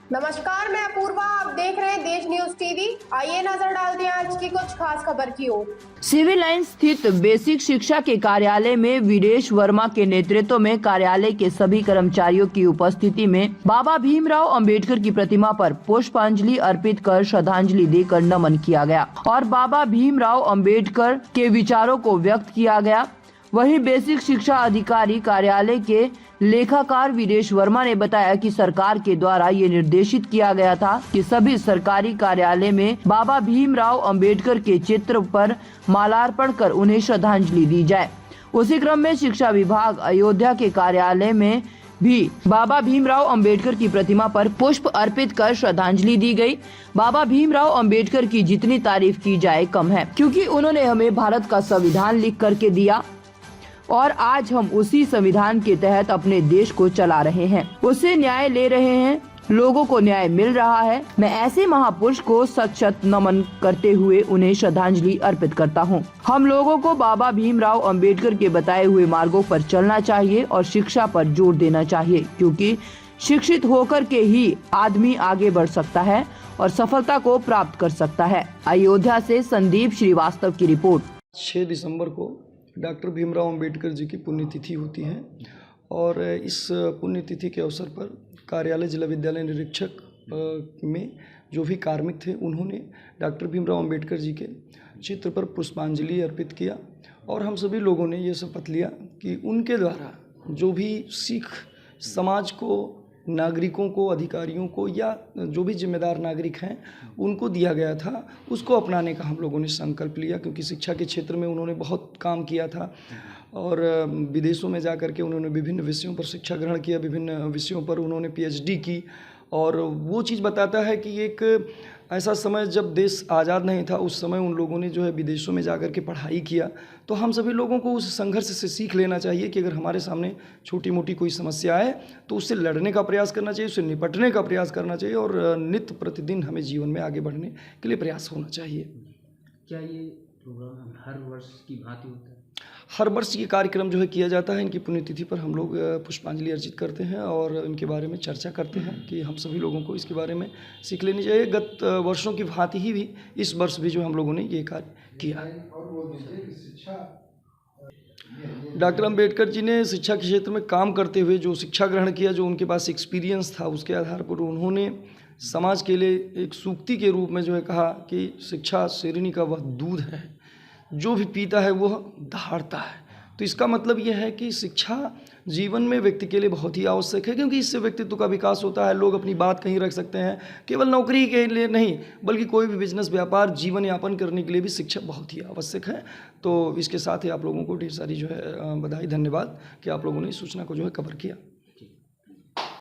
नमस्कार, मैं अपूर्वा। आप देख रहे हैं देश न्यूज टीवी। आइए नजर डालते हैं आज की कुछ खास खबर की ओर। सिविल लाइन स्थित बेसिक शिक्षा के कार्यालय में वीरेश वर्मा के नेतृत्व में कार्यालय के सभी कर्मचारियों की उपस्थिति में बाबा भीमराव अंबेडकर की प्रतिमा पर पुष्पांजलि अर्पित कर श्रद्धांजलि देकर नमन किया गया और बाबा भीमराव अंबेडकर के विचारों को व्यक्त किया गया। वहीं बेसिक शिक्षा अधिकारी कार्यालय के लेखाकार वीरेश वर्मा ने बताया कि सरकार के द्वारा ये निर्देशित किया गया था कि सभी सरकारी कार्यालय में बाबा भीमराव अंबेडकर के चित्र पर मालार्पण कर उन्हें श्रद्धांजलि दी जाए। उसी क्रम में शिक्षा विभाग अयोध्या के कार्यालय में भी बाबा भीमराव अंबेडकर की प्रतिमा पर पुष्प अर्पित कर श्रद्धांजलि दी गई। बाबा भीमराव अंबेडकर की जितनी तारीफ की जाए कम है, क्योंकि उन्होंने हमें भारत का संविधान लिख करके दिया और आज हम उसी संविधान के तहत अपने देश को चला रहे हैं, उससे न्याय ले रहे हैं, लोगों को न्याय मिल रहा है। मैं ऐसे महापुरुष को सशक्त नमन करते हुए उन्हें श्रद्धांजलि अर्पित करता हूं। हम लोगों को बाबा भीमराव अंबेडकर के बताए हुए मार्गों पर चलना चाहिए और शिक्षा पर जोर देना चाहिए, क्योंकि शिक्षित होकर के ही आदमी आगे बढ़ सकता है और सफलता को प्राप्त कर सकता है। अयोध्या से संदीप श्रीवास्तव की रिपोर्ट। 6 दिसंबर को डॉक्टर भीमराव अंबेडकर जी की पुण्यतिथि होती है और इस पुण्यतिथि के अवसर पर कार्यालय जिला विद्यालय निरीक्षक में जो भी कार्मिक थे उन्होंने डॉक्टर भीमराव अंबेडकर जी के चित्र पर पुष्पांजलि अर्पित किया और हम सभी लोगों ने ये शपथ लिया कि उनके द्वारा जो भी सिख समाज को, नागरिकों को, अधिकारियों को या जो भी जिम्मेदार नागरिक हैं उनको दिया गया था, उसको अपनाने का हम लोगों ने संकल्प लिया। क्योंकि शिक्षा के क्षेत्र में उन्होंने बहुत काम किया था और विदेशों में जा कर के उन्होंने विभिन्न विषयों पर शिक्षा ग्रहण किया, विभिन्न विषयों पर उन्होंने PhD की। और वो चीज़ बताता है कि एक ऐसा समय जब देश आज़ाद नहीं था, उस समय उन लोगों ने जो है विदेशों में जा कर के पढ़ाई किया। तो हम सभी लोगों को उस संघर्ष से सीख लेना चाहिए कि अगर हमारे सामने छोटी मोटी कोई समस्या आए तो उससे लड़ने का प्रयास करना चाहिए, उससे निपटने का प्रयास करना चाहिए और नित्य प्रतिदिन हमें जीवन में आगे बढ़ने के लिए प्रयास होना चाहिए। क्या ये प्रोग्राम हर वर्ष की भांति होता है? हर वर्ष ये कार्यक्रम जो है किया जाता है। इनकी पुण्यतिथि पर हम लोग पुष्पांजलि अर्पित करते हैं और इनके बारे में चर्चा करते हैं कि हम सभी लोगों को इसके बारे में सीख लेनी चाहिए। गत वर्षों की भांति ही भी इस वर्ष भी जो हम लोगों ने ये कार्य किया। डॉक्टर अंबेडकर जी ने शिक्षा के क्षेत्र में काम करते हुए जो शिक्षा ग्रहण किया, जो उनके पास एक्सपीरियंस था, उसके आधार पर उन्होंने समाज के लिए एक सूक्ति के रूप में जो है कहा कि शिक्षा शेरनी का वह दूध है, जो भी पीता है वह दहाड़ता है। तो इसका मतलब यह है कि शिक्षा जीवन में व्यक्ति के लिए बहुत ही आवश्यक है, क्योंकि इससे व्यक्तित्व का विकास होता है। लोग अपनी बात कहीं रख सकते हैं, केवल नौकरी के लिए नहीं बल्कि कोई भी बिजनेस, व्यापार, जीवन यापन करने के लिए भी शिक्षा बहुत ही आवश्यक है। तो इसके साथ ही आप लोगों को ढेर सारी जो है बधाई, धन्यवाद कि आप लोगों ने इस सूचना को जो है कवर किया।